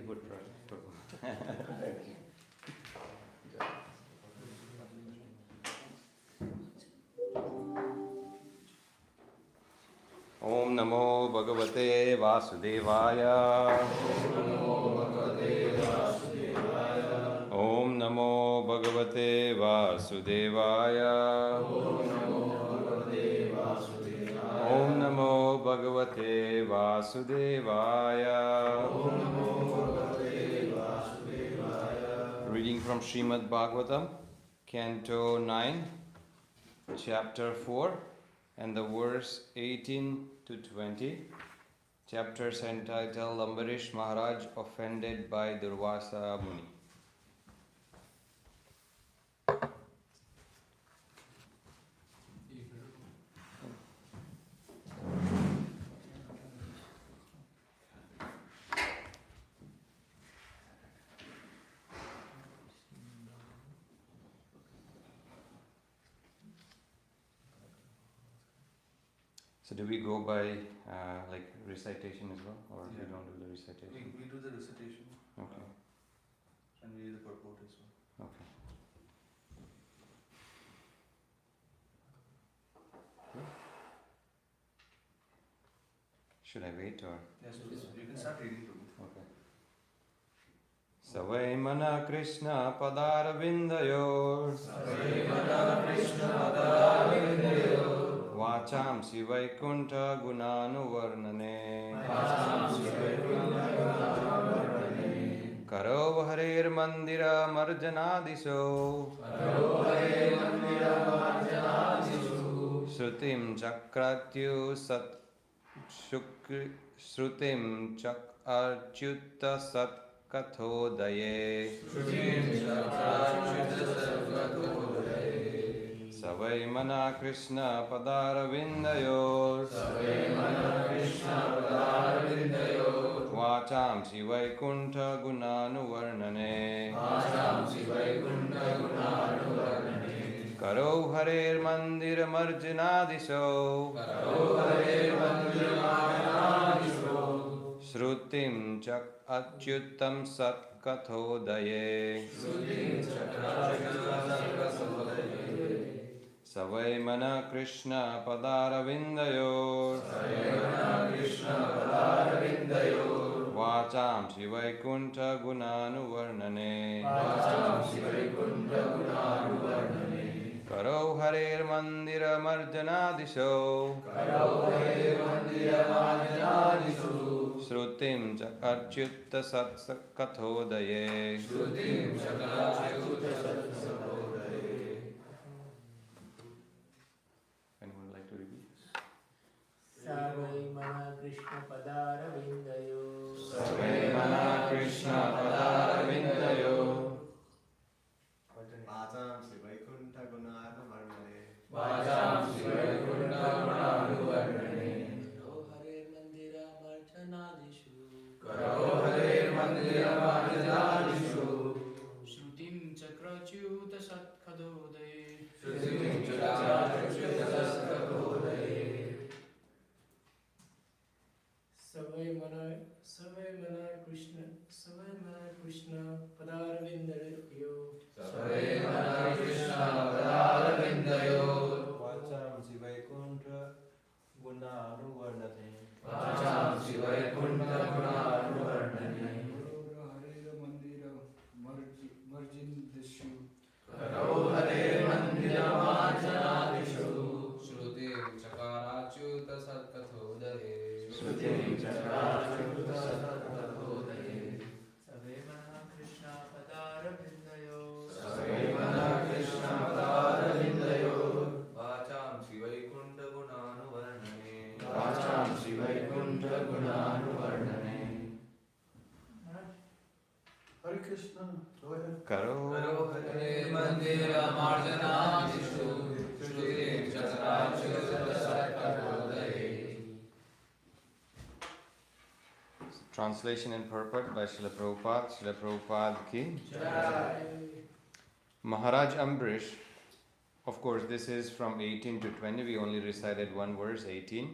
good, right? Om Namo Bhagavate Vasudevaya. Om Namo Bhagavate Vasudevaya. Om Namo Bhagavate Vasudevaya. Reading from Srimad Bhagavatam, Canto 9, Chapter 4, and the verse 18 to 20. Chapters entitled Ambarish Maharaj Offended by Durvasa Muni. So do we go by like recitation as well, or we don't do the recitation? We do the recitation. Okay. And we do the purport as well. Okay. Good. Should I wait or? Yes, you can start reading to me. Okay. Savai mana Krishna padaravindayor. Savai mana Krishna padaravindayor. Vacham Sivaikuntha Gunanuvarnane. Karo Harer Mandira Marjanadiso. Shrutim Chakratyu Sat Shrutim Chak Archuta Sat Kathodaye. Savai mana Krishna padaravindayor. Vacham Sivaikuntha Gunanuvarnane. Karo Harer Mandir Marjanadiso. Shrutim Chak Achyutam Sat Kathodaye. Savai mana Krishna padaravindayor. Vacham Sivaikuntha Gunanuvarnane. Karo Harer Mandira Marjanadiso. Shrutim Chakarchyutta Sat Kathodaye. Anyone would like to repeat? Savai mana Krishna padaravindayo. Savai mana Krishna padaravindayo. Vacham Sivaikuntha Gunanuvarnane. Vacham Sivaikuntha Gunanuvarnane. Karo Harer Mandira Marjanadishu. Karo Harer Mandira Marjanadishu. Shrutim Chakrachyuta Satkhadodaye. Shrutim Chakrachyuta Satkhadodaye. Savai mana Krishna padaravindayo. Savai mana Krishna padaravindayo. Vacham Sivaikuntha Gunanuvarnane. Vacham Sivaikuntha Gunanuvarnane. Karo Harer Mandira Marjanadishu. Shrutim Chakrachyuta Satkhadodaye. Shrutim Chakrachyuta Satkhadodaye. Savai mana Krishna padaravindayo. Savai mana Krishna padaravindayo. Vacham Sivaikuntha Gunanuvarnane. Vacham Sivaikuntha Gunanuvarnane. Hare Krishna. Go ahead. Karo Harer Mandira Marjanadishu. Shrutim Chakrachyuta Satkhadodaye. Translation and purport by Srila Prabhupada. Srila Prabhupada ki Jai. Maharaj Ambarish. Of course, this is from 18 to 20. We only recited one verse, 18.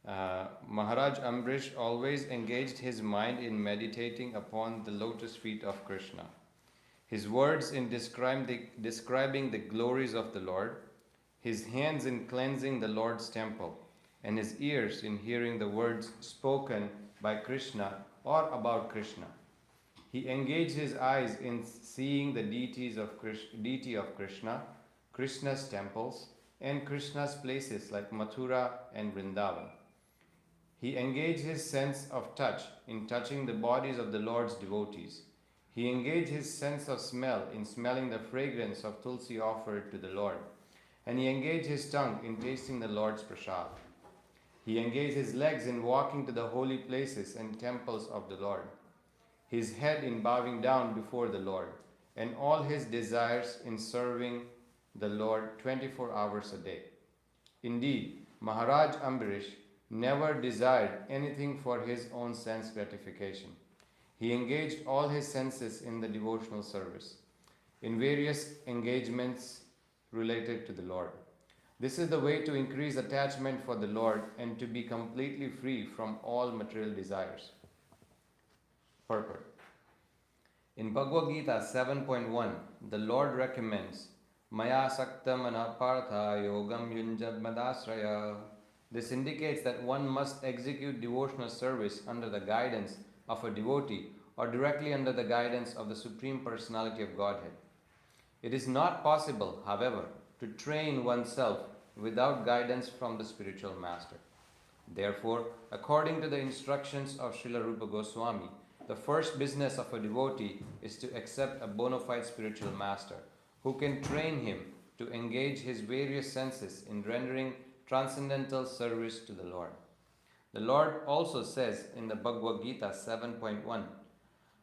Maharaj Ambrish always engaged his mind in meditating upon the lotus feet of Krishna. His words in describing the glories of the Lord, his hands in cleansing the Lord's temple, and his ears in hearing the words spoken by Krishna or about Krishna. He engaged his eyes in seeing the deity of Krishna, Krishna's temples, and Krishna's places like Mathura and Vrindavan. He engaged his sense of touch in touching the bodies of the Lord's devotees. He engaged his sense of smell in smelling the fragrance of tulsi offered to the Lord. And he engaged his tongue in tasting the Lord's prasad. He engaged his legs in walking to the holy places and temples of the Lord, his head in bowing down before the Lord, and all his desires in serving the Lord 24 hours a day. Indeed, Maharaj Ambarish never desired anything for his own sense gratification. He engaged all his senses in the devotional service, in various engagements related to the Lord. This is the way to increase attachment for the Lord and to be completely free from all material desires. Purport. In Bhagavad Gita 7.1, the Lord recommends Maya Saktam Anapartha Yogam Yunjad Madasraya. This indicates that one must execute devotional service under the guidance of a devotee or directly under the guidance of the Supreme Personality of Godhead. It is not possible, however, to train oneself without guidance from the spiritual master. Therefore, according to the instructions of Srila Rupa Goswami, the first business of a devotee is to accept a bona fide spiritual master who can train him to engage his various senses in rendering transcendental service to the Lord. The Lord also says in the Bhagavad Gita 7.1,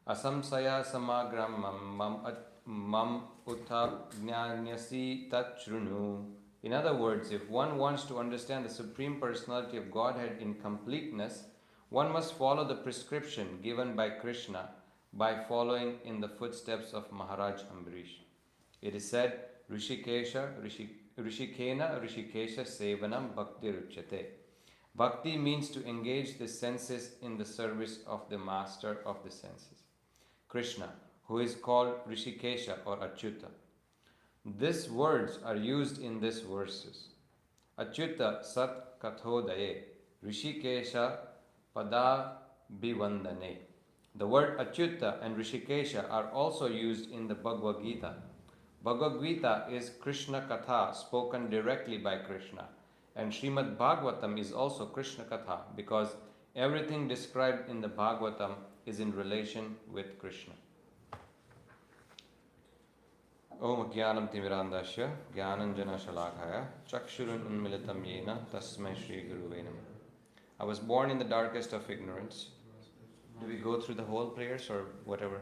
Asamsaya samagram mam uttha tachrunu. In other words, if one wants to understand the Supreme Personality of Godhead in completeness, one must follow the prescription given by Krishna by following in the footsteps of Maharaj Ambarish. It is said, Rishikena Rishikesha Sevanam Bhakti Ruchyate. Bhakti means to engage the senses in the service of the master of the senses, Krishna, who is called Rishikesha or Achyuta. These words are used in these verses. Achyuta Sat Kathodaye, Rishikesha Pada Bivandane. The word Achyuta and Rishikesha are also used in the Bhagavad Gita. Bhagavad Gita is Krishna Katha spoken directly by Krishna, and Srimad Bhagavatam is also Krishna Katha because everything described in the Bhagavatam is in relation with Krishna. Om Jnanam Timirandasya Jnananjana Shalakaya Chakshurun Unmilitam Yena Tasmai Shri Guruve Namah. I was born in the darkest of ignorance. Do we go through the whole prayers or whatever?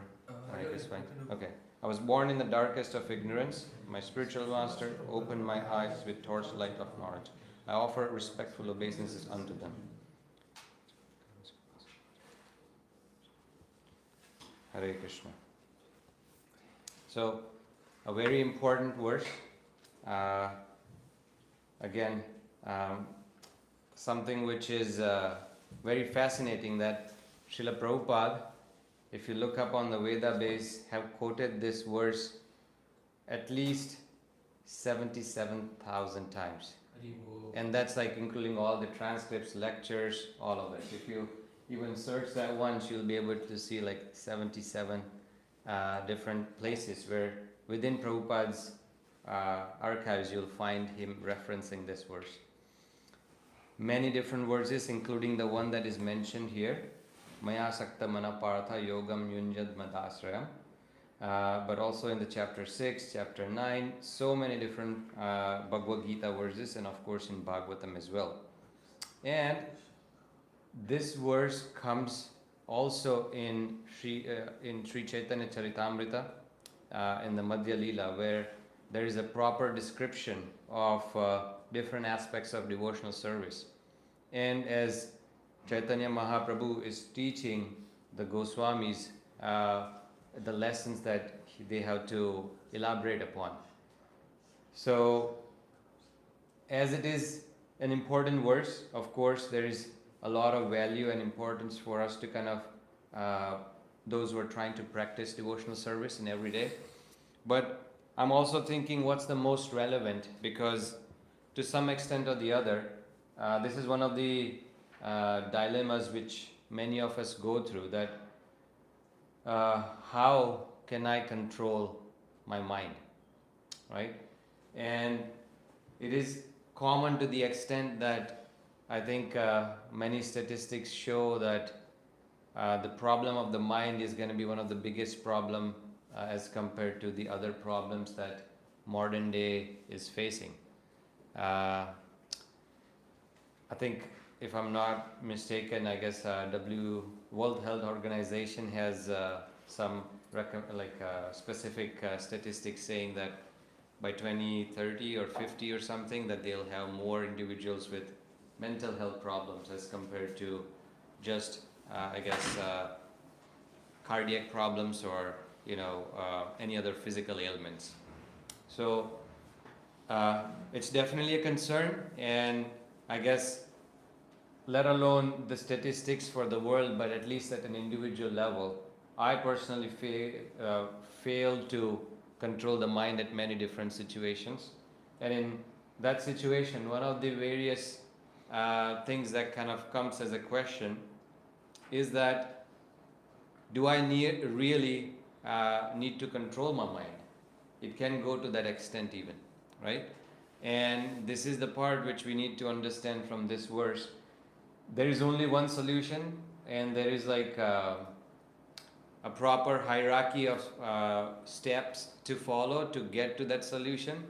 Alright, it's fine. Okay. I was born in the darkest of ignorance. My spiritual master opened my eyes with torchlight of knowledge. I offer respectful obeisances unto them. Hare Krishna. So, a very important verse. Again, something which is very fascinating that Srila Prabhupada, if you look up on the Veda base, have quoted this verse at least 77,000 times. And that's like including all the transcripts, lectures, all of it. If you even search that once, you'll be able to see like 77 different places where within Prabhupada's archives you'll find him referencing this verse. Many different verses, including the one that is mentioned here, Maya Sakta Manapartha Yogam Yunjad Madasrayam, but also in the chapter 6, chapter 9, so many different Bhagavad Gita verses, and of course in Bhagavatam as well. And this verse comes also in Sri Chaitanya Charitamrita, in the Madhya Leela, where there is a proper description of different aspects of devotional service. And as Chaitanya Mahaprabhu is teaching the Goswamis the lessons that they have to elaborate upon. So, as an important verse. Of course, there is a lot of value and importance for us to kind of those who are trying to practice devotional service in every day. But I'm also thinking what's the most relevant, because to some extent or the other, this is one of the dilemmas which many of us go through, that how can I control my mind, right? And it is common to the extent that I think many statistics show that the problem of the mind is going to be one of the biggest problem as compared to the other problems that modern day is facing. I think, if I'm not mistaken, I guess World Health Organization has some specific statistics saying that by 2030 or 50 or something, that they'll have more individuals with mental health problems as compared to just cardiac problems or any other physical ailments. So it's definitely a concern, and I guess let alone the statistics for the world, but at least at an individual level, I personally fail to control the mind at many different situations. And in that situation, one of the various things that kind of comes as a question is that, do I really need to control my mind? It can go to that extent even, right? And this is the part which we need to understand from this verse. There is only one solution, and there is like a proper hierarchy of steps to follow to get to that solution.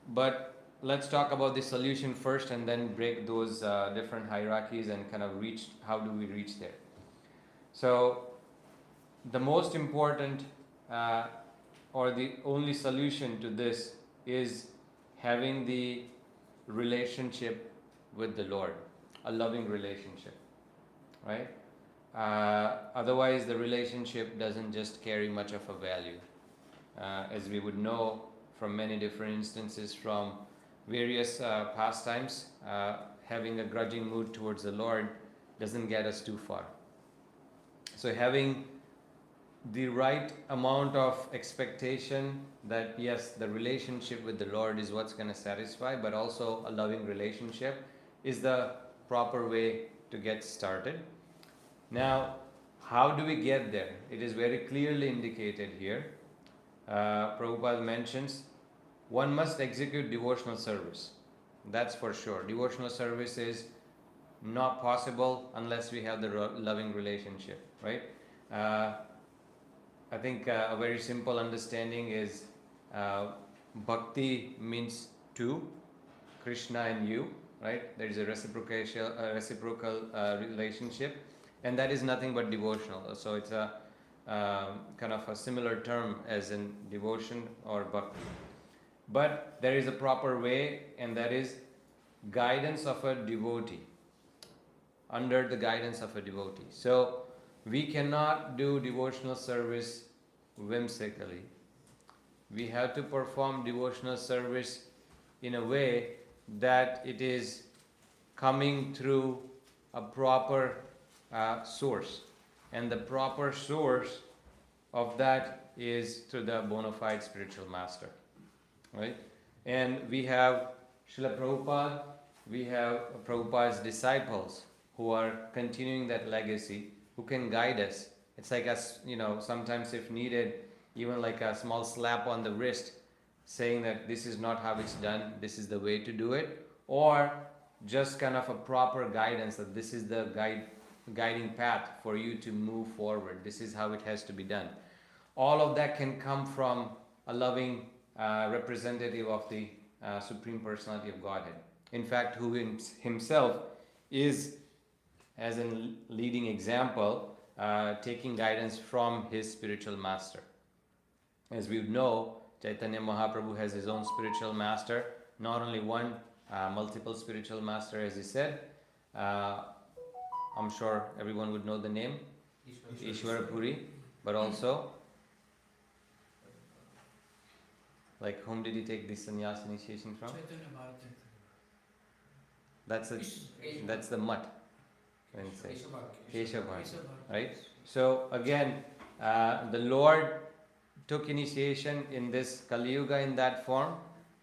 But let's talk about the solution first, and then break those different hierarchies and kind of how do we reach there. So the most important or the only solution to this is having the relationship with the Lord, a loving relationship, right? Otherwise, the relationship doesn't just carry much of a value. As we would know from many different instances from various pastimes, having a grudging mood towards the Lord doesn't get us too far. So having the right amount of expectation that yes, the relationship with the Lord is what's going to satisfy, but also a loving relationship is the proper way to get started. Now, how do we get there? It is very clearly indicated here. Prabhupada mentions one must execute devotional service. That's for sure. Devotional service is not possible unless we have the loving relationship, right? I think a very simple understanding is bhakti means two, Krishna and you, right? There is a reciprocal relationship, and that is nothing but devotional. So it's a kind of a similar term as in devotion or bhakti. But there is a proper way, and that is guidance of a devotee, under the guidance of a devotee. So we cannot do devotional service whimsically. We have to perform devotional service in a way that it is coming through a proper source. And the proper source of that is through the bona fide spiritual master. Right? And we have Srila Prabhupada, we have Prabhupada's disciples who are continuing that legacy, who can guide us. It's like us, sometimes if needed, even like a small slap on the wrist, saying that this is not how it's done, this is the way to do it, or just kind of a proper guidance that this is the guiding path for you to move forward. This is how it has to be done. All of that can come from a loving representative of the Supreme Personality of Godhead. In fact, who himself is, as a leading example, taking guidance from his spiritual master. As we know, Chaitanya Mahaprabhu has his own spiritual master, not only one, multiple spiritual master, as he said. I'm sure everyone would know the name, Ishwara Puri, but also, like, whom did he take this sannyas initiation from? That's the mutt. When it says Keshav, Keshav. right? So again, the Lord took initiation in this Kali Yuga in that form,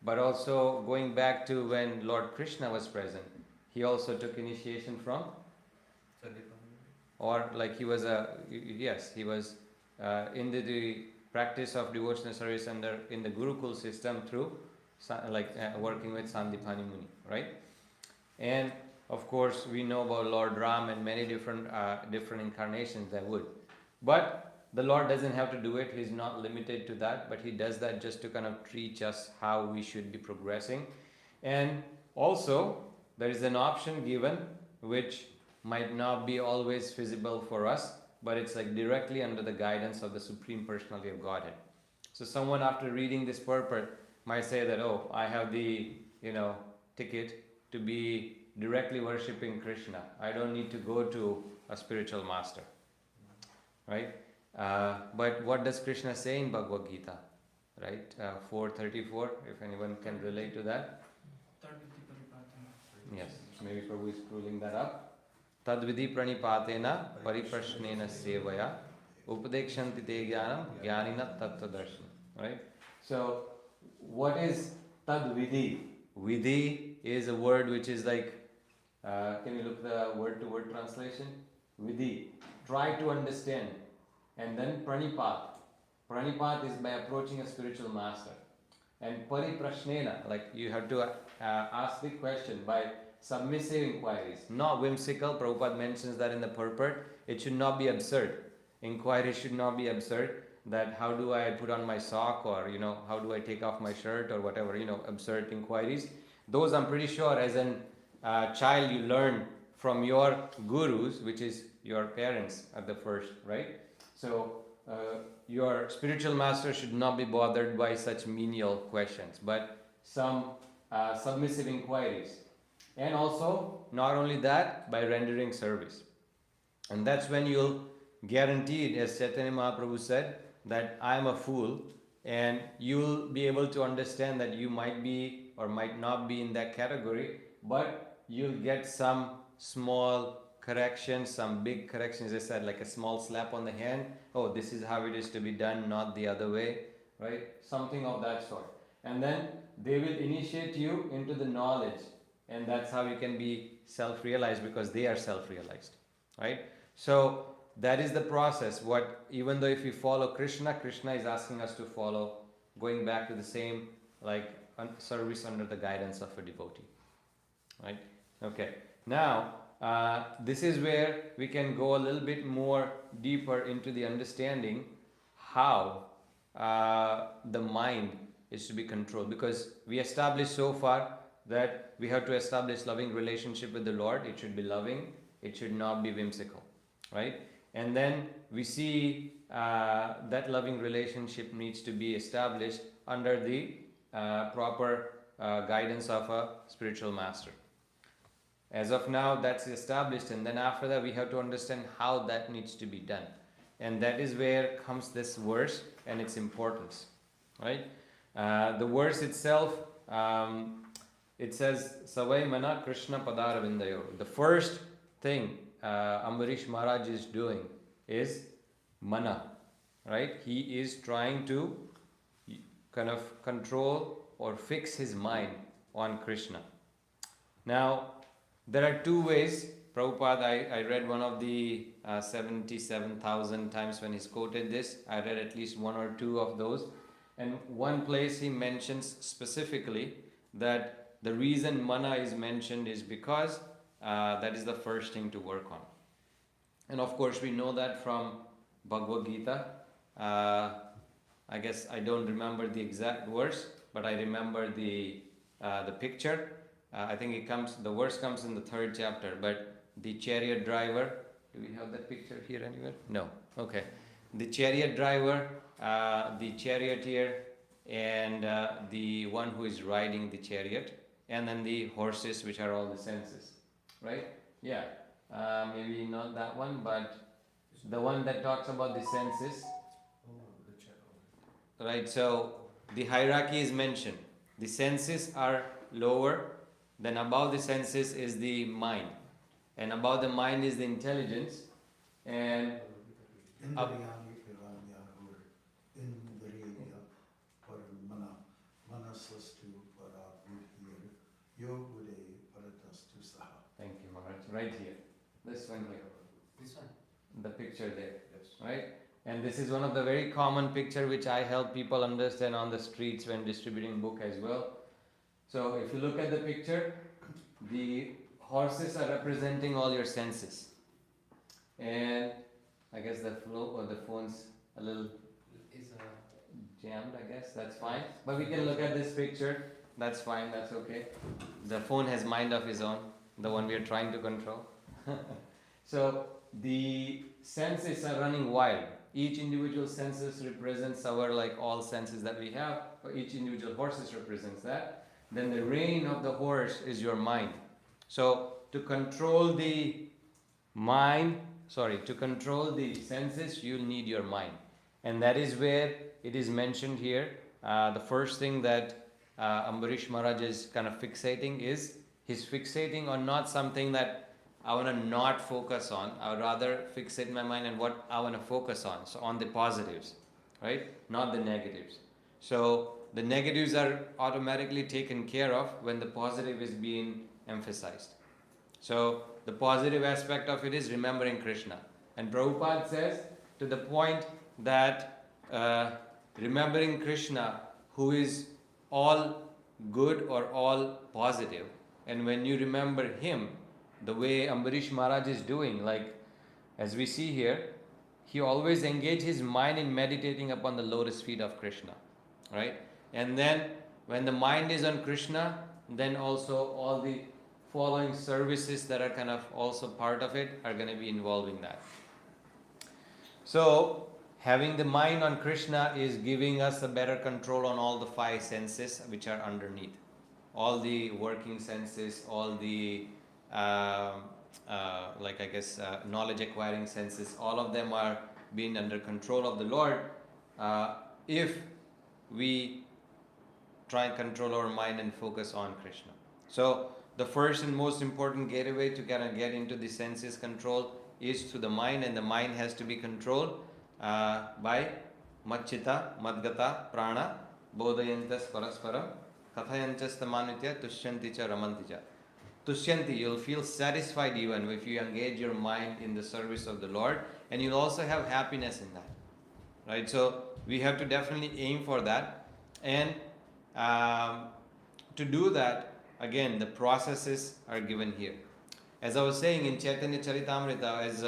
but also going back to when Lord Krishna was present, he also took initiation from, or like he was he was in the practice of devotional service in the Gurukul system through working with Sandipani Muni, right? And of course, we know about Lord Ram and many different incarnations that would. But the Lord doesn't have to do it. He's not limited to that. But He does that just to kind of teach us how we should be progressing. And also, there is an option given which might not be always feasible for us, but it's like directly under the guidance of the Supreme Personality of Godhead. So someone after reading this purport might say that, oh, I have the ticket to be directly worshipping Krishna. I don't need to go to a spiritual master, right? But what does Krishna say in Bhagavad Gita, right? 4:34, if anyone can relate to that. Yes, maybe Prabhu is pulling that up. Tadvidhi pranipatena pariprashnena sevaya upadekshanti te jnanam jnanina tattvadarshana. Right? So, what is tadvidhi? Vidhi is a word which is like, can you look the word-to-word translation? Vidhi. Try to understand. And then pranipat. Pranipat is by approaching a spiritual master. And pariprashnena, like you have to ask the question by submissive inquiries, not whimsical. Prabhupada mentions that in the purport. It should not be absurd. Inquiry should not be absurd. That how do I put on my sock, or how do I take off my shirt, or whatever, absurd inquiries. Those I'm pretty sure as an child you learn from your gurus, which is your parents at the first, right? So your spiritual master should not be bothered by such menial questions, but some submissive inquiries. And also, not only that, by rendering service. And that's when you'll guaranteed, as Chaitanya Mahaprabhu said, that I am a fool, and you'll be able to understand that you might be or might not be in that category, but you'll get some small corrections, some big corrections, as I said, like a small slap on the hand. Oh, this is how it is to be done, not the other way, right? Something of that sort. And then they will initiate you into the knowledge, and that's how you can be self-realized, because they are self-realized, right? So that is the process. Even though if we follow Krishna, Krishna is asking us to follow, going back to the same service under the guidance of a devotee, right? Okay. Now this is where we can go a little bit more deeper into the understanding how the mind is to be controlled, because we established so far that we have to establish loving relationship with the Lord. It should be loving. It should not be whimsical, right? And then we see that loving relationship needs to be established under the proper guidance of a spiritual master. As of now, that's established, and then after that we have to understand how that needs to be done. And that is where comes this verse and its importance, right? The verse itself, it says, Savai Mana Krishna Padaravindayo. The first thing Ambarish Maharaj is doing is mana, right? He is trying to kind of control or fix his mind on Krishna. Now, there are two ways. Prabhupada, I read one of the 77,000 times when he's quoted this. I read at least one or two of those. And one place he mentions specifically that the reason mana is mentioned is because that is the first thing to work on. And of course we know that from Bhagavad Gita. I guess I don't remember the exact verse, but I remember the picture. I think the verse comes in the 3rd chapter, but the chariot driver, do we have that picture here anywhere? No. Okay. The chariot driver, the charioteer, and the one who is riding the chariot, and then the horses, which are all the senses, right? Yeah. Maybe not that one, but the one that talks about the senses. Right, so the hierarchy is mentioned. The senses are lower, then above the senses is the mind, and above the mind is the intelligence, and Indriya Paramana Manasastu Parabudhir Yogude Paratastu Saha. thank you, Maharaj. Right here, this one here, This one. the picture there, Yes. right? And this is one of the very common picture which I help people understand on the streets when distributing book as well. So if you look at the picture, the horses are representing all your senses, and I guess the flow or the phone's a little Is jammed, I guess, that's fine. But we can look at this picture, that's fine, that's okay. The phone has mind of his own, the one we are trying to control. So the senses are running wild. Each individual senses represents our, like all senses that we have, or each individual horses represents that. Then the rein of the horse is your mind. So to control the mind, to control the senses, you'll need your mind. And that is where it is mentioned here. The first thing that Ambarish Maharaj is kind of fixating is, he's fixating on not something that I want to not focus on. I would rather fixate my mind on what I want to focus on. So on the positives, right? Not the negatives. So the negatives are automatically taken care of when the positive is being emphasized. So the positive aspect of it is remembering Krishna. And Prabhupada says to the point that remembering Krishna, who is all good or all positive, and when you remember him, the way Ambarish Maharaj is doing, like as we see here, he always engages his mind in meditating upon the lotus feet of Krishna, right? And then when the mind is on Krishna, then also all the following services that are kind of also part of it are going to be involving that. So having the mind on Krishna is giving us a better control on all the five senses which are underneath. All the working senses, all the knowledge acquiring senses, all of them are being under control of the Lord if we try and control our mind and focus on Krishna. So the first and most important gateway to kind of get into the senses control is through the mind, and the mind has to be controlled by Machita, Madgata, Prana, Bodhayantas Parasparam, Kathayantas Tamanitya, Tushyanti cha Ramanti cha. Tushyanti, you'll feel satisfied even if you engage your mind in the service of the Lord, and you'll also have happiness in that. Right? So we have to definitely aim for that. And to do that, again, the processes are given here. As I was saying in Chaitanya Charitamrita, as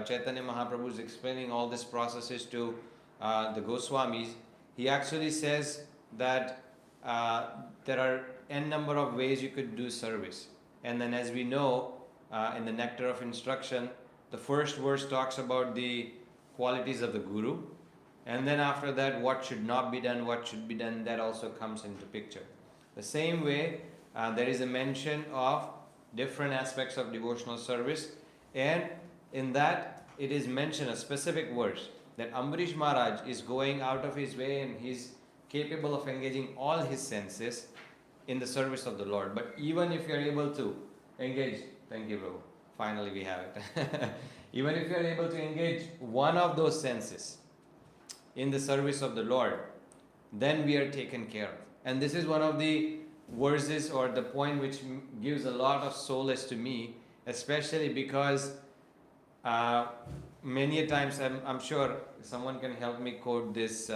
Chaitanya Mahaprabhu is explaining all these processes to the Goswamis, he actually says that there are n number of ways you could do service. And then as we know, in the Nectar of Instruction, the first verse talks about the qualities of the Guru. And then after that, what should not be done, what should be done, that also comes into picture. The same way, there is a mention of different aspects of devotional service. And in that, it is mentioned a specific verse that Ambarish Maharaj is going out of his way and he's capable of engaging all his senses in the service of the Lord. But even if you're able to engage, thank you, Prabhu, finally we have it. Even if you're able to engage one of those senses in the service of the Lord, then we are taken care of. And this is one of the verses or the point which gives a lot of solace to me, especially because many a times, I'm sure someone can help me quote this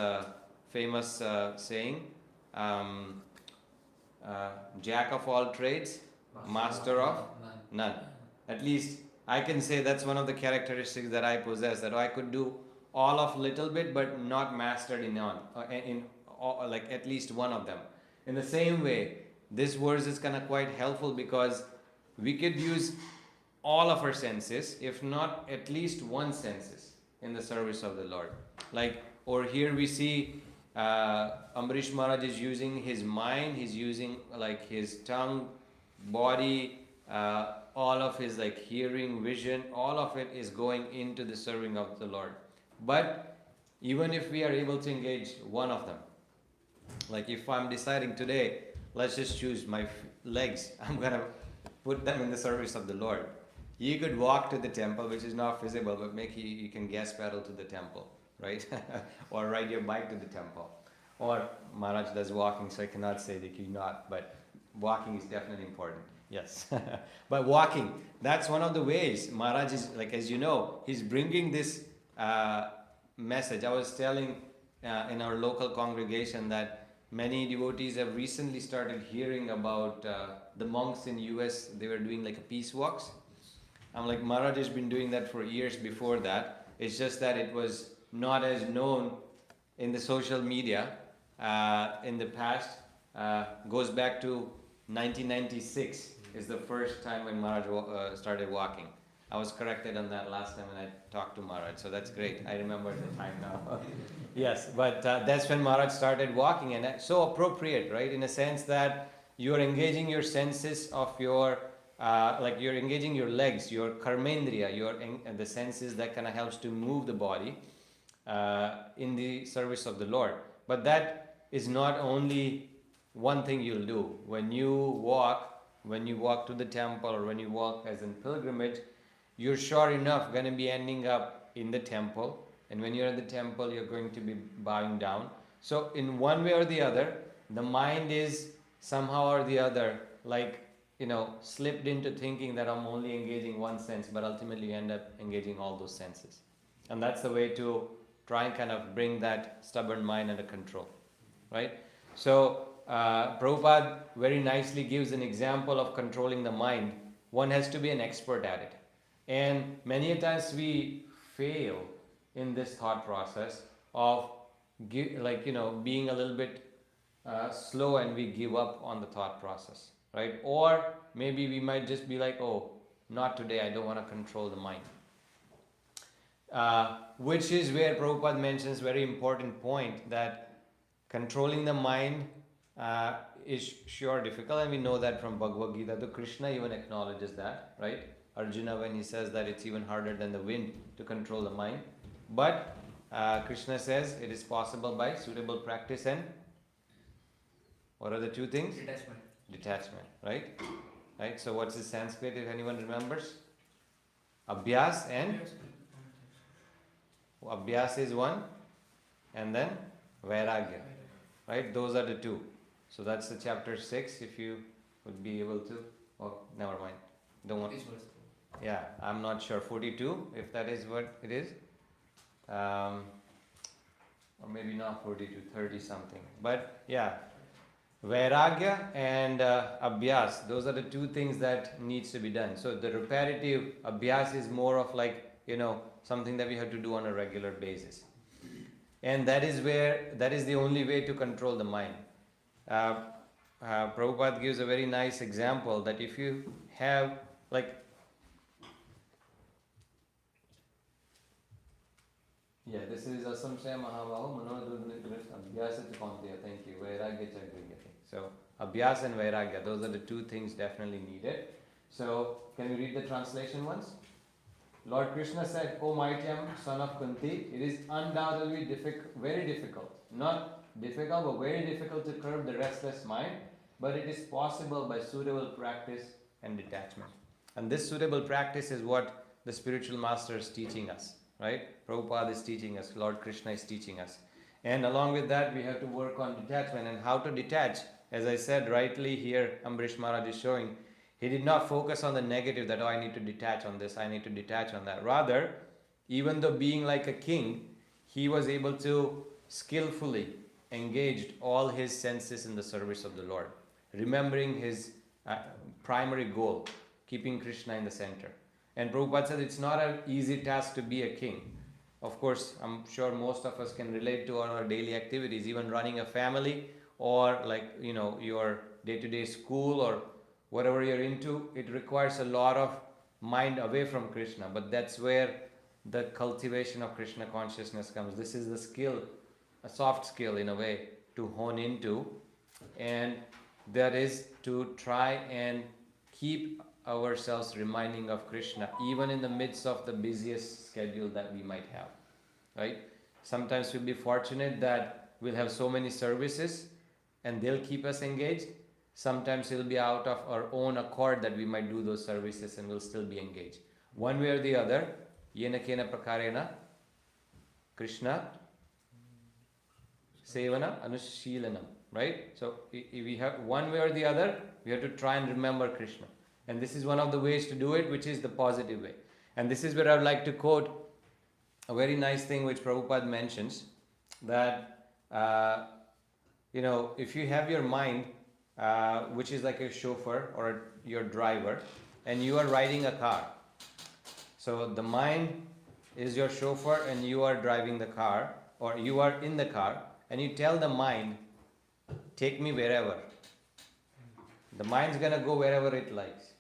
famous saying, Jack of all trades, master of none. At least I can say that's one of the characteristics that I possess, that I could do all of little bit but not mastered in like at least one of them. In the same way, this verse is kind of quite helpful because we could use all of our senses, if not at least one senses, in the service of the Lord. Like over here we see Ambarish Maharaj is using his mind, he's using like his tongue, body, all of his like hearing, vision, all of it is going into the serving of the Lord. But even if we are able to engage one of them, like if I'm deciding today, let's just choose my legs. I'm going to put them in the service of the Lord. You could walk to the temple, which is not feasible, but you can gas pedal to the temple, right? Or ride your bike to the temple. Or Maharaj does walking, so I cannot say that you not, but walking is definitely important. Yes. But walking, that's one of the ways Maharaj is, like, as you know, he's bringing this message. I was telling in our local congregation that many devotees have recently started hearing about the monks in US. They were doing like a peace walks. I'm like, Maharaj has been doing that for years before that. It's just that it was not as known in the social media in the past. Goes back to 1996 is the first time when Maharaj started walking. I was corrected on that last time when I talked to Maharaj, so that's great. I remember the time now. Yes, but that's when Maharaj started walking, and that's so appropriate, right? In a sense that you're engaging your senses of your, like you're engaging your legs, your karmendriya, the senses that kind of helps to move the body in the service of the Lord. But that is not only one thing you'll do. When you walk to the temple or when you walk as in pilgrimage, you're sure enough going to be ending up in the temple. And when you're in the temple, you're going to be bowing down. So in one way or the other, the mind is somehow or the other, like, slipped into thinking that I'm only engaging one sense, but ultimately you end up engaging all those senses. And that's the way to try and kind of bring that stubborn mind under control, right? So Prabhupada very nicely gives an example of controlling the mind. One has to be an expert at it. And many a times we fail in this thought process of being a little bit slow, and we give up on the thought process, right? Or maybe we might just be like, oh, not today, I don't want to control the mind. Which is where Prabhupada mentions very important point that controlling the mind is sure difficult, and we know that from Bhagavad Gita. So Krishna even acknowledges that, right? Arjuna, when he says that it's even harder than the wind to control the mind. But Krishna says it is possible by suitable practice and what are the two things? Detachment, right? Right. So what's the Sanskrit, if anyone remembers? Abhyas and Abhyas is one, and then Vairagya, right? Those are the two. So that's the chapter 6. If you would be able to, oh, never mind. Don't want. Yeah, I'm not sure. 42, if that is what it is. Or maybe not 42, 30 something. But yeah, Vairagya and Abhyas, those are the two things that needs to be done. So the repetitive Abhyas is more of like, something that we have to do on a regular basis. And that is the only way to control the mind. Prabhupada gives a very nice example that if you have this is Asamsaya Mahavaho Manodurnikrishna Abhyasa Chakontiya. Thank you. Vairagya Chagriyate. So Abhyas and Vairagya, those are the two things definitely needed. So can we read the translation once? Lord Krishna said, O Maitiyam, son of Kunti, it is undoubtedly very difficult. Not difficult, but very difficult to curb the restless mind, but it is possible by suitable practice and detachment. And this suitable practice is what the spiritual master is teaching us, right? Prabhupada is teaching us, Lord Krishna is teaching us. And along with that, we have to work on detachment. And how to detach, as I said rightly here, Ambrish Maharaj is showing, he did not focus on the negative that, I need to detach on this, I need to detach on that. Rather, even though being like a king, he was able to skillfully engage all his senses in the service of the Lord, remembering his primary goal, keeping Krishna in the center. And Prabhupada said it's not an easy task to be a king. Of course, I'm sure most of us can relate to our daily activities, even running a family or your day-to-day school or whatever you're into. It requires a lot of mind away from Krishna, but that's where the cultivation of Krishna consciousness comes. This is the skill, a soft skill in a way, to hone into, and that is to try and keep ourselves reminding of Krishna even in the midst of the busiest schedule that we might have, right? Sometimes we'll be fortunate that we'll have so many services and they'll keep us engaged, Sometimes it'll be out of our own accord that we might do those services and we'll still be engaged. One way or the other, yena kena prakarena Krishna sevana anushilanam, right? So if we have one way or the other, we have to try and remember Krishna. And this is one of the ways to do it, which is the positive way. And this is where I would like to quote a very nice thing which Prabhupada mentions, that if you have your mind, which is like a chauffeur or your driver, and you are riding a car. So the mind is your chauffeur and you are driving the car, or you are in the car, and you tell the mind, take me wherever. The mind's gonna go wherever it likes.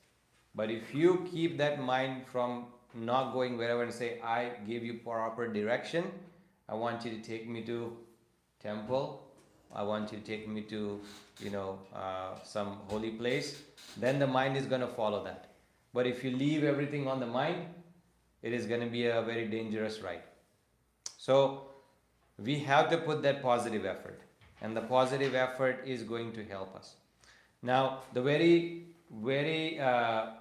But if you keep that mind from not going wherever and say, I give you proper direction, I want you to take me to temple, I want you to take me to some holy place, then the mind is going to follow that. But if you leave everything on the mind, it is going to be a very dangerous ride. So we have to put that positive effort, and the positive effort is going to help us. Now the very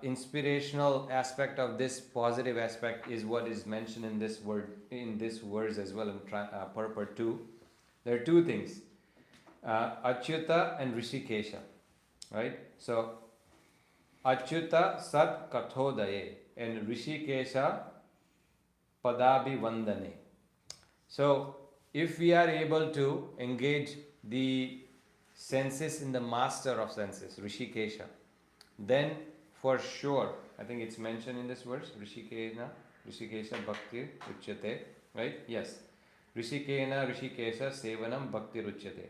inspirational aspect of this positive aspect is what is mentioned in this verse as well in purport 2. There are two things, Achyuta and Rishikesha, right? So Achyuta Sat Kathodaye and Rishikesha Padabi Vandane. So if we are able to engage the senses in the master of senses, Rishikesha, then for sure, I think it's mentioned in this verse, Rishikesha Bhakti Uchyate, right? Yes. Rishikesha Sevanam Bhakti Uchyate.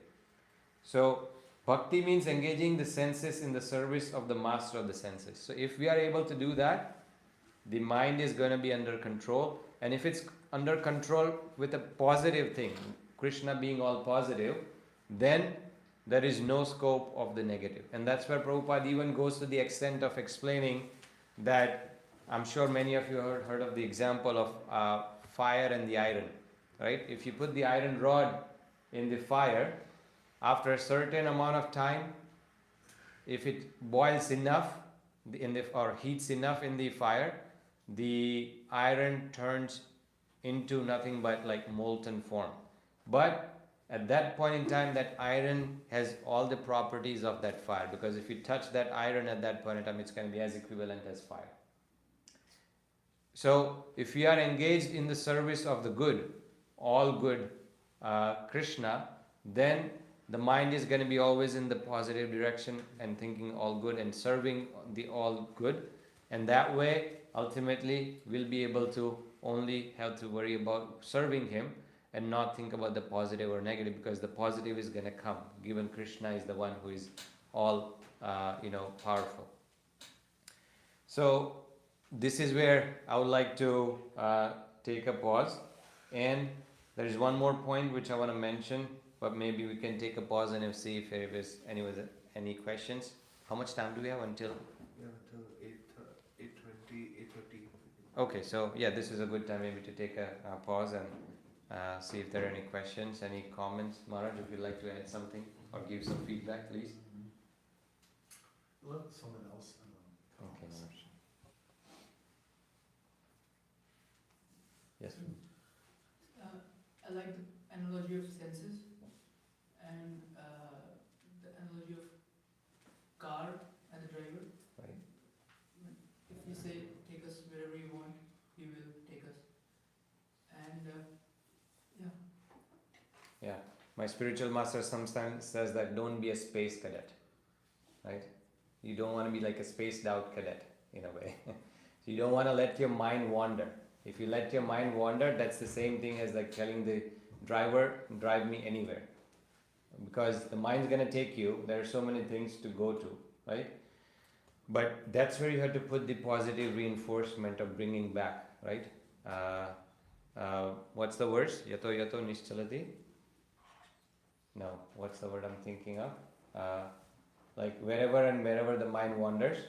So bhakti means engaging the senses in the service of the master of the senses. So if we are able to do that, the mind is going to be under control. And if it's under control with a positive thing, Krishna being all positive, then there is no scope of the negative. And that's where Prabhupada even goes to the extent of explaining that, I'm sure many of you have heard of the example of fire and the iron, right? If you put the iron rod in the fire, after a certain amount of time, if it boils enough or heats enough in the fire, the iron turns into nothing but like molten form. But at that point in time, that iron has all the properties of that fire, because if you touch that iron at that point in time, it's going to be as equivalent as fire. So if we are engaged in the service of the good, all good Krishna, then the mind is going to be always in the positive direction and thinking all good and serving the all good. And that way, ultimately, we'll be able to only have to worry about serving him and not think about the positive or negative, because the positive is going to come, given Krishna is the one who is all powerful. So this is where I would like to take a pause, and there is one more point which I want to mention, but maybe we can take a pause and see if there is any questions. How much time do we have until? Yeah, until 8:20, 8:30. Okay, so yeah, this is a good time maybe to take a pause and see if there are any questions, any comments. Maharaj, if you'd like to add something or give some feedback, please. Let someone else Okay, Maharaj. Yes. I like the analogy of senses and the analogy of car and the driver. Right. If you say, take us wherever you want, he will take us. And Yeah, my spiritual master sometimes says that don't be a space cadet, right? You don't want to be like a spaced out cadet in a way. So you don't want to let your mind wander. If you let your mind wander, that's the same thing as like telling the driver, drive me anywhere. Because the mind's going to take you, there are so many things to go to, right? But that's where you have to put the positive reinforcement of bringing back, right? What's the verse? Yato yato nischalati? No, what's the word I'm thinking of? Like wherever the mind wanders,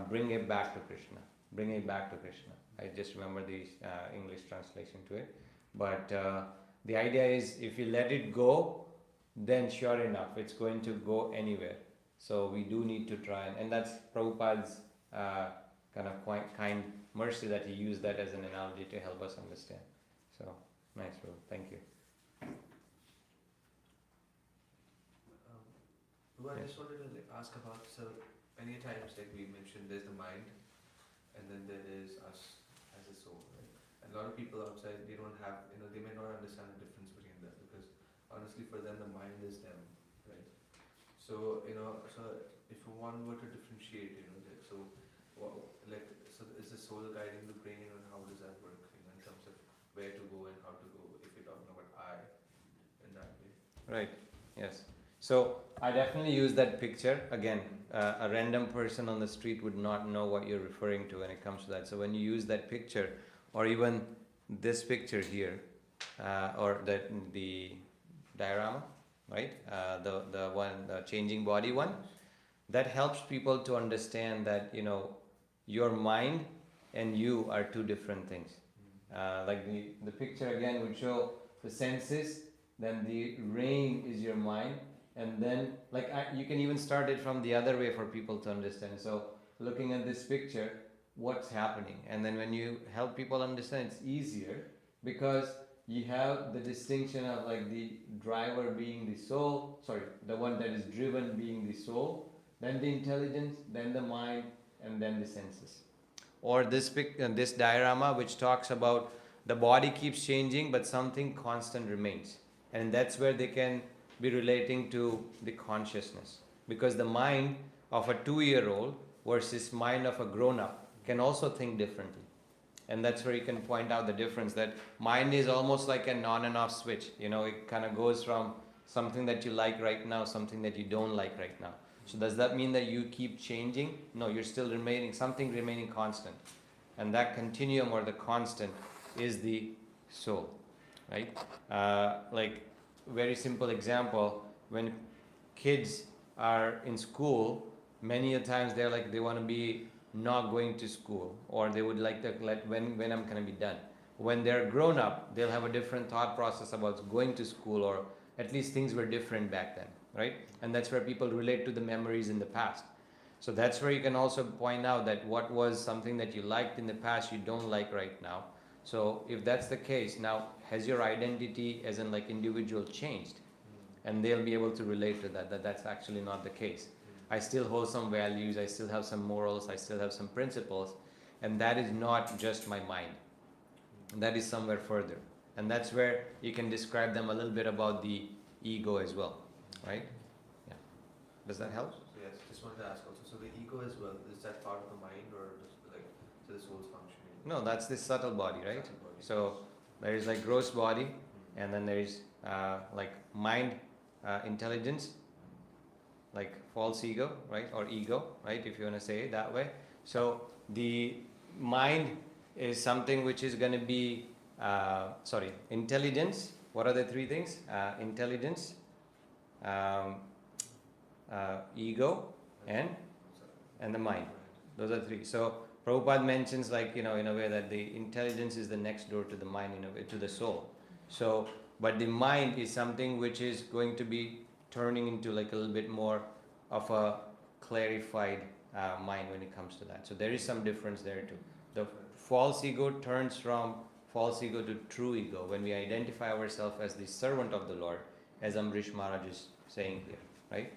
bring it back to Krishna. Bring it back to Krishna. I just remember the English translation to it. But the idea is, if you let it go, then sure enough, it's going to go anywhere. So we do need to try, and that's Prabhupada's kind of quite kind mercy that he used that as an analogy to help us understand. So nice, Prabhu. Thank you. Well, I Yes. just wanted to ask about, so many times like we mentioned there's the mind and then there is us as a soul, right? And a lot of people outside, they don't have, they may not understand the difference between that because honestly for them the mind is them, right? So, so if one were to differentiate, so so is the soul guiding the brain and how does that work, in terms of where to go and how to go if you're talking about I in that way? Right. Yes. So I definitely use that picture. Again, a random person on the street would not know what you're referring to when it comes to that. So when you use that picture, or even this picture here, or the diorama, right? The changing body one, that helps people to understand that your mind and you are two different things. Like the picture again would show the senses, then the rain is your mind, and then you can even start it from the other way for people to understand. So looking at this picture, what's happening, and then when you help people understand, it's easier because you have the distinction of the driver being the soul, the one that is driven being the soul, then the intelligence, then the mind, and then the senses. Or this diorama which talks about the body keeps changing but something constant remains, and that's where they can be relating to the consciousness, because the mind of a 2-year-old versus mind of a grown-up can also think differently, and that's where you can point out the difference, that mind is almost like an on and off switch. It kind of goes from something that you like right now, something that you don't like right now. So does that mean that you keep changing? No, you're still remaining constant. And that continuum or the constant is the soul, right? Very simple example, when kids are in school, many a times they want to be not going to school, or they would like to when I'm going to be done. When they're grown up, they'll have a different thought process about going to school, or at least things were different back then, right? And that's where people relate to the memories in the past. So that's where you can also point out that what was something that you liked in the past you don't like right now. So if that's the case, now has your identity as an individual changed? And they'll be able to relate to that that's actually not the case. I still hold some values, I still have some morals, I still have some principles, and that is not just my mind. That is somewhere further. And that's where you can describe them a little bit about the ego as well, right? Yeah. Does that help? So yes, just wanted to ask also, so the ego as well, is that part of the mind or so the soul's functioning? No, that's the subtle body, right? Subtle body. So there is gross body, and then there is mind, intelligence, false ego, right? Or ego, right? If you want to say it that way. So the mind is something which is going to be, intelligence. What are the three things? Intelligence, ego, and the mind. Those are three. So Prabhupada mentions in a way that the intelligence is the next door to the mind, to the soul. So, but the mind is something which is going to be turning into a little bit more of a clarified mind when it comes to that. So there is some difference there too. The false ego turns from false ego to true ego when we identify ourselves as the servant of the Lord, as Amrish Maharaj is saying here, right?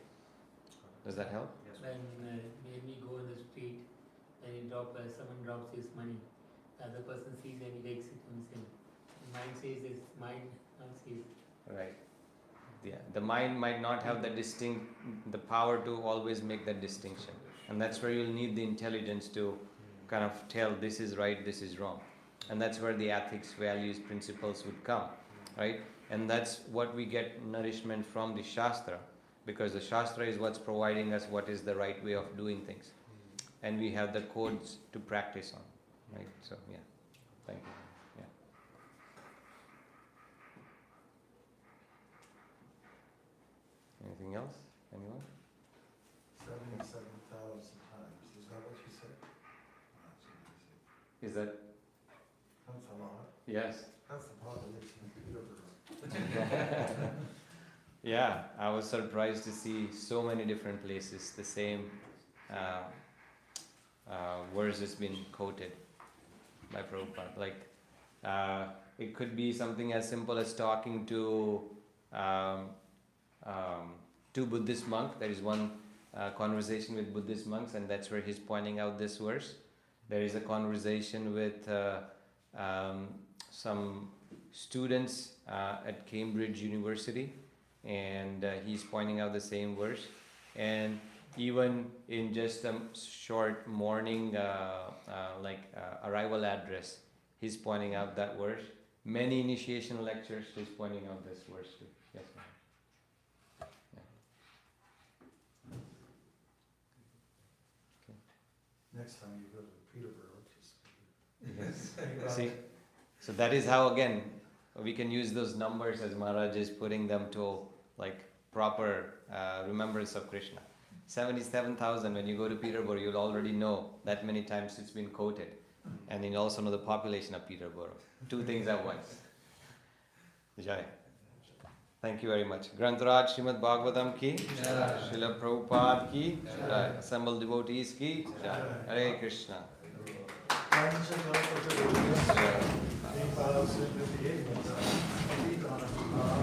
Does that help? Yes. When we go in the street and someone drops his money, the other person sees and he takes it on him. The mind says this, mind sees. Right. Yeah. The mind might not have the power to always make that distinction. And that's where you'll need the intelligence to kind of tell this is right, this is wrong. And that's where the ethics, values, principles would come, right? And that's what we get nourishment from the Shastra, because the Shastra is what's providing us what is the right way of doing things. And we have the codes to practice on, right? So, yeah. Thank you. Yeah. Anything else? Anyone? 77,000 times. Is that what you said? That's amazing. Is that? That's a lot. Yes. That's the population of the universe. Yeah, I was surprised to see so many different places the same verse has been quoted by Prabhupada. Like, it could be something as simple as talking to two Buddhist monks. There is one conversation with Buddhist monks, and that's where he's pointing out this verse. There is a conversation with some students at Cambridge University, and he's pointing out the same verse. And even in just a short morning arrival address, he's pointing out that verse. Many initiation lectures, he's pointing out this verse too. Yes, ma'am. Next time you go to Peterborough, just. Yes. think about See, it. so that is how, again, we can use those numbers as Maharaj is putting them to like proper remembrance of Krishna. 77,000, when you go to Peterborough, you'll already know that many times it's been quoted. And you also know the population of Peterborough. Two things at once. Jai. Thank you very much. Grantaraj Srimad Bhagavatam ki Jai. Srila Prabhupada ki Jai. Assembled devotees ki Jai. Hare Krishna. Jai.